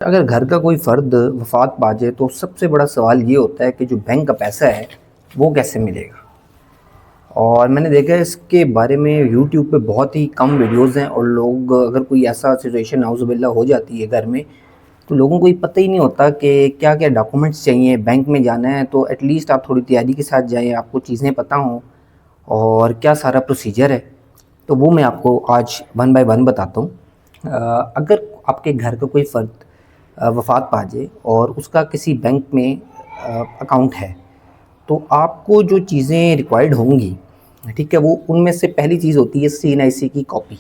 اگر گھر کا کوئی فرد وفات پا جائے تو سب سے بڑا سوال یہ ہوتا ہے کہ جو بینک کا پیسہ ہے وہ کیسے ملے گا۔ اور میں نے دیکھا ہے اس کے بارے میں یوٹیوب پہ بہت ہی کم ویڈیوز ہیں، اور لوگ اگر کوئی ایسا سچویشن نعوذ باللہ ہو جاتی ہے گھر میں، تو لوگوں کو یہ پتہ ہی نہیں ہوتا کہ کیا کیا ڈاکومنٹس چاہیے۔ بینک میں جانا ہے تو ایٹ لیسٹ آپ تھوڑی تیاری کے ساتھ جائیں، آپ کو چیزیں پتہ ہوں اور کیا سارا پروسیجر ہے، تو وہ میں آپ کو آج ون بائی ون بتاتا ہوں۔ اگر آپ کے گھر کا کوئی فرد وفات پا جائے اور اس کا کسی بینک میں اکاؤنٹ ہے، تو آپ کو جو چیزیں ریکوائرڈ ہوں گی، ٹھیک ہے، وہ ان میں سے پہلی چیز ہوتی ہے سی این آئی سی کی کاپی،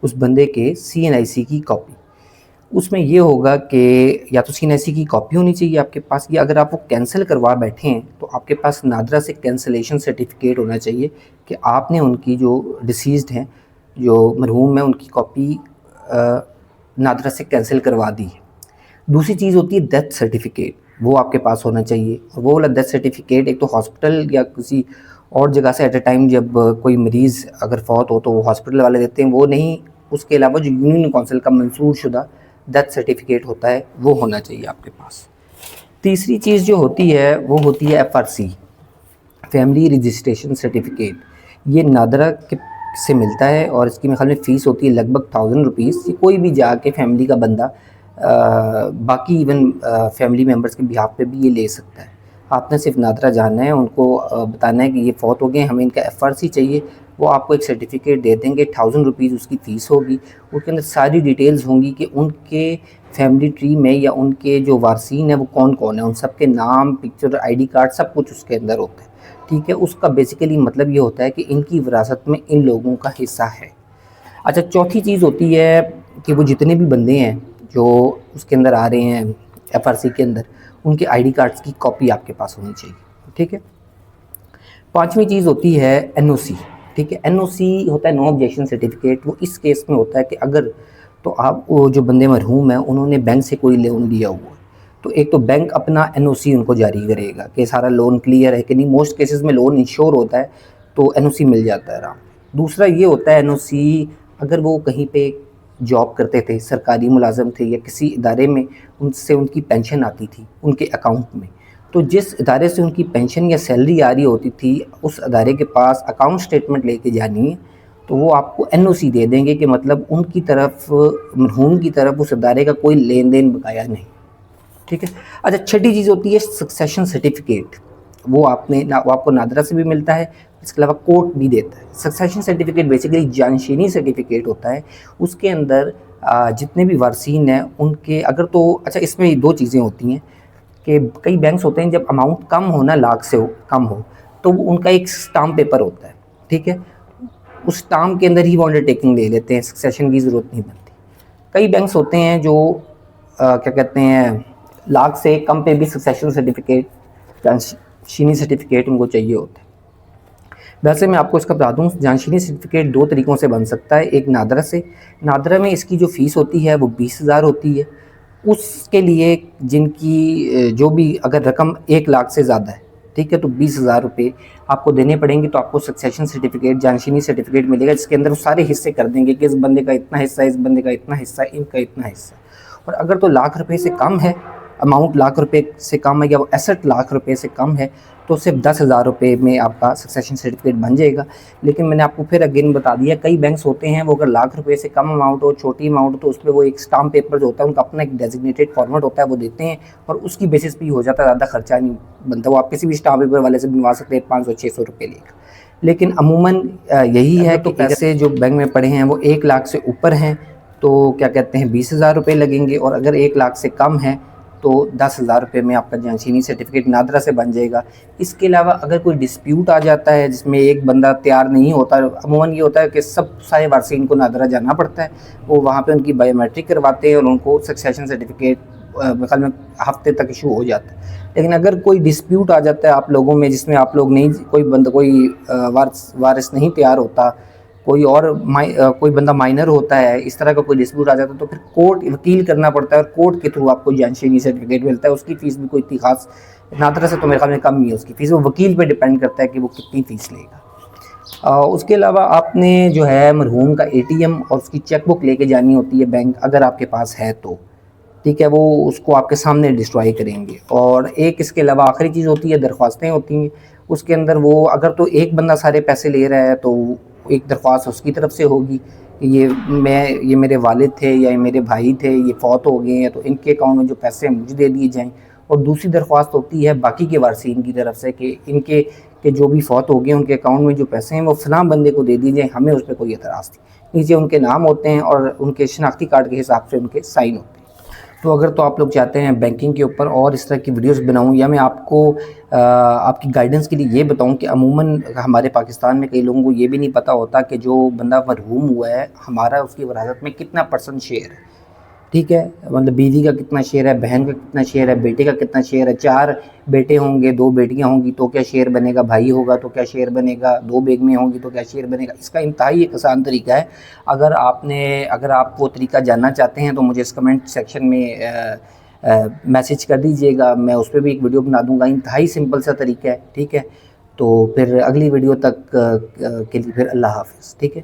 اس بندے کے سی این آئی سی کی کاپی۔ اس میں یہ ہوگا کہ یا تو سی این آئی سی کی کاپی ہونی چاہیے آپ کے پاس، یا اگر آپ وہ کینسل کروا بیٹھے ہیں تو آپ کے پاس نادرا سے کینسلیشن سرٹیفکیٹ ہونا چاہیے کہ آپ نے ان کی جو ڈیسیزڈ ہیں، جو مرحوم ہیں، ان کی کاپی نادرا سے کینسل کروا دی ہے۔ دوسری چیز ہوتی ہے ڈیتھ سرٹیفکیٹ، وہ آپ کے پاس ہونا چاہیے۔ اور وہ والا ڈیتھ سرٹیفکیٹ ایک تو ہاسپٹل یا کسی اور جگہ سے ایٹ اے ٹائم جب کوئی مریض اگر فوت ہو تو وہ ہاسپٹل والے دیتے ہیں، وہ نہیں، اس کے علاوہ جو یونین کونسل کا منظور شدہ ڈیتھ سرٹیفکیٹ ہوتا ہے وہ ہونا چاہیے آپ کے پاس۔ تیسری چیز جو ہوتی ہے وہ ہوتی ہے F R C, family registration certificate. یہ نادرا سے ملتا ہے اور اس کی میرے خیال میں فیس ہوتی ہے لگ بھگ 1000 روپیز۔ کوئی بھی جا کے فیملی کا بندہ باقی ایون فیملی ممبرس کے بہاف پہ بھی یہ لے سکتا ہے۔ آپ نے صرف نادرا جانا ہے، ان کو بتانا ہے کہ یہ فوت ہو گئے، ہمیں ان کا ایف آر سی چاہیے، وہ آپ کو ایک سرٹیفکیٹ دے دیں گے، 1000 روپیز اس کی فیس ہوگی۔ اس کے اندر ساری ڈیٹیلز ہوں گی کہ ان کے فیملی ٹری میں یا ان کے جو وارثین ہیں وہ کون کون ہیں، ان سب کے نام، پکچر، آئی ڈی کارڈ، سب کچھ اس کے اندر ہوتا ہے، ٹھیک ہے۔ اس کا بیسیکلی مطلب یہ ہوتا ہے کہ ان کی وراثت میں ان لوگوں کا حصہ ہے۔ اچھا، چوتھی چیز ہوتی ہے کہ وہ جتنے بھی بندے ہیں جو اس کے اندر آ رہے ہیں ایف آر سی کے اندر، ان کے آئی ڈی کارڈز کی کاپی آپ کے پاس ہونی چاہیے، ٹھیک ہے۔ پانچویں چیز ہوتی ہے این او سی، ٹھیک ہے۔ این او سی ہوتا ہے نو آبجیکشن سرٹیفکیٹ۔ وہ اس کیس میں ہوتا ہے کہ اگر تو آپ وہ جو بندے مرحوم ہیں انہوں نے بینک سے کوئی لون لیا ہوا ہے، تو ایک تو بینک اپنا این او سی ان کو جاری کرے گا کہ سارا لون کلیئر ہے کہ نہیں۔ موسٹ کیسز میں لون انشور ہوتا ہے تو این او سی مل جاتا ہے آرام۔ دوسرا یہ ہوتا ہے این او سی، اگر وہ کہیں پہ جاب کرتے تھے، سرکاری ملازم تھے یا کسی ادارے میں، ان سے ان کی پینشن آتی تھی ان کے اکاؤنٹ میں، تو جس ادارے سے ان کی پینشن یا سیلری آ رہی ہوتی تھی، اس ادارے کے پاس اکاؤنٹ سٹیٹمنٹ لے کے جانی ہے، تو وہ آپ کو این او سی دے دیں گے کہ مطلب ان کی طرف، مرحوم کی طرف اس ادارے کا کوئی لین دین بقایا نہیں، ٹھیک ہے۔ اچھا، چھٹی چیز ہوتی ہے سکسیشن سرٹیفکیٹ۔ وہ آپ کو نادرا سے بھی ملتا ہے، اس کے علاوہ کورٹ بھی دیتا ہے۔ سکسیشن سرٹیفکیٹ بیسیکلی جانشینی سرٹیفکیٹ ہوتا ہے۔ اس کے اندر جتنے بھی وارثین ہیں ان کے اگر تو اچھا، اس میں دو چیزیں ہوتی ہیں کہ کئی بینکس ہوتے ہیں جب اماؤنٹ کم ہونا، لاکھ سے کم ہو، تو ان کا ایک سٹامپ پیپر ہوتا ہے، ٹھیک ہے۔ اس سٹامپ کے اندر ہی وہ انڈر ٹیکنگ لے لیتے ہیں، سکسیشن کی ضرورت نہیں بنتی۔ کئی بینکس ہوتے ہیں جو کیا کہتے ہیں، لاکھ سے کم پہ بھی سکسیشن سرٹیفکیٹ، جانشینی سرٹیفکیٹ ان کو چاہیے ہوتا ہے۔ ویسے میں آپ کو اس کا بتا دوں، جانشینی سرٹیفکیٹ دو طریقوں سے بن سکتا ہے۔ ایک نادرا سے، نادرا میں اس کی جو فیس ہوتی ہے وہ 20,000 ہوتی ہے۔ اس کے لیے جن کی جو بھی اگر رقم 1 لاکھ سے زیادہ ہے، ٹھیک ہے، تو 20,000 روپے آپ کو دینے پڑیں گے، تو آپ کو سکسیشن سرٹیفکیٹ، جانشینی سرٹیفکیٹ ملے گا، جس کے اندر وہ سارے حصے کر دیں گے کہ اس بندے کا اتنا حصہ ہے، اس بندے کا اتنا حصہ ہے، ان کا اتنا حصہ ہے۔ اور اگر تو لاکھ روپے سے کم ہے، اماؤنٹ لاکھ روپے سے کم ہے یا وہ ایسٹ لاکھ روپے سے کم ہے، تو صرف 10,000 روپے میں آپ کا سکسیشن سرٹیفکیٹ بن جائے گا۔ لیکن میں نے آپ کو پھر اگین بتا دیا، کئی بینکس ہوتے ہیں وہ اگر لاکھ روپے سے کم اماؤنٹ ہو، چھوٹی اماؤنٹ ہو، تو اس پہ وہ ایک سٹامپ پیپر جو ہوتا ہے ان کا اپنا ایک ڈیزگنیٹڈ فارمیٹ ہوتا ہے، وہ دیتے ہیں اور اس کی بیسس پہ ہی ہو جاتا ہے، زیادہ خرچہ نہیں بنتا۔ وہ آپ کسی بھی سٹامپ پیپر والے سے بنوا سکتے ہیں 500-600 روپے لے کر۔ لیکن عموماً یہی ہے کہ پیسے جو بینک میں پڑے ہیں وہ 1 لاکھ سے اوپر ہیں تو کیا کہتے ہیں 20,000 روپے لگیں گے، اور اگر 1 لاکھ سے کم ہے تو 10,000 روپے میں آپ کا جانشینی سرٹیفکیٹ نادرا سے بن جائے گا۔ اس کے علاوہ اگر کوئی ڈسپیوٹ آ جاتا ہے جس میں ایک بندہ تیار نہیں ہوتا، عموماً یہ ہوتا ہے کہ سارے وارثین کو نادرا جانا پڑتا ہے، وہ وہاں پہ ان کی بایو میٹرک کرواتے ہیں اور ان کو سکسیشن سرٹیفکیٹ خیال میں ہفتے تک ایشو ہو جاتا ہے۔ لیکن اگر کوئی ڈسپیوٹ آ جاتا ہے آپ لوگوں میں، جس میں آپ لوگ نہیں، کوئی وارث نہیں تیار ہوتا، کوئی بندہ مائنر ہوتا ہے، اس طرح کا کوئی ڈسپیوٹ آ جاتا ہے، تو پھر کورٹ وکیل کرنا پڑتا ہے اور کورٹ کے تھرو آپ کو جانشینی سرٹیفکیٹ ملتا ہے۔ اس کی فیس بھی کوئی اتنی خاص نادرا سے تو میرے خیال میں کم ہی ہے اس کی فیس، وہ وکیل پہ ڈیپینڈ کرتا ہے کہ وہ کتنی فیس لے گا۔ اس کے علاوہ آپ نے جو ہے مرحوم کا اے ٹی ایم اور اس کی چیک بک لے کے جانی ہوتی ہے بینک، اگر آپ کے پاس ہے تو، ٹھیک ہے، وہ اس کو آپ کے سامنے ڈسٹرائی کریں گے. اور ایک اس کے علاوہ آخری چیز ہوتی ہے درخواستیں ہوتی ہیں. اس کے اندر وہ اگر تو ایک بندہ سارے پیسے لے رہا ہے تو ایک درخواست اس کی طرف سے ہوگی کہ یہ میرے والد تھے یا یہ میرے بھائی تھے، یہ فوت ہو گئے ہیں تو ان کے اکاؤنٹ میں جو پیسے ہیں مجھے دے دیے جائیں. اور دوسری درخواست ہوتی ہے باقی کے وارثین کی طرف سے کہ ان کے کہ جو بھی فوت ہو گئے ان کے اکاؤنٹ میں جو پیسے ہیں وہ فلاں بندے کو دے دی جائیں، ہمیں اس پہ کوئی اعتراض نہیں. نیچے ان کے نام ہوتے ہیں اور ان کے شناختی کارڈ کے حساب سے ان کے سائن ہوتے ہیں. تو اگر تو آپ لوگ چاہتے ہیں بینکنگ کے اوپر اور اس طرح کی ویڈیوز بناؤں یا میں آپ کو آپ کی گائیڈنس کے لیے یہ بتاؤں کہ عموماً ہمارے پاکستان میں کئی لوگوں کو یہ بھی نہیں پتہ ہوتا کہ جو بندہ مرحوم ہوا ہے ہمارا اس کی وراثت میں کتنا % شیئر ہے. ٹھیک ہے، مطلب بیوی کا کتنا شیئر ہے، بہن کا کتنا شیئر ہے، بیٹے کا کتنا شیئر ہے. 4 بیٹے ہوں گے، 2 بیٹیاں ہوں گی تو کیا شیئر بنے گا، بھائی ہوگا تو کیا شیئر بنے گا، 2 بیگمیں ہوں گی تو کیا شیئر بنے گا. اس کا انتہائی ایک آسان طریقہ ہے. اگر آپ وہ طریقہ جاننا چاہتے ہیں تو مجھے اس کمنٹ سیکشن میں میسج کر دیجئے گا، میں اس پہ بھی ایک ویڈیو بنا دوں گا. انتہائی سمپل سا طریقہ ہے. ٹھیک ہے، تو پھر اگلی ویڈیو تک کے لیے پھر اللہ حافظ. ٹھیک ہے.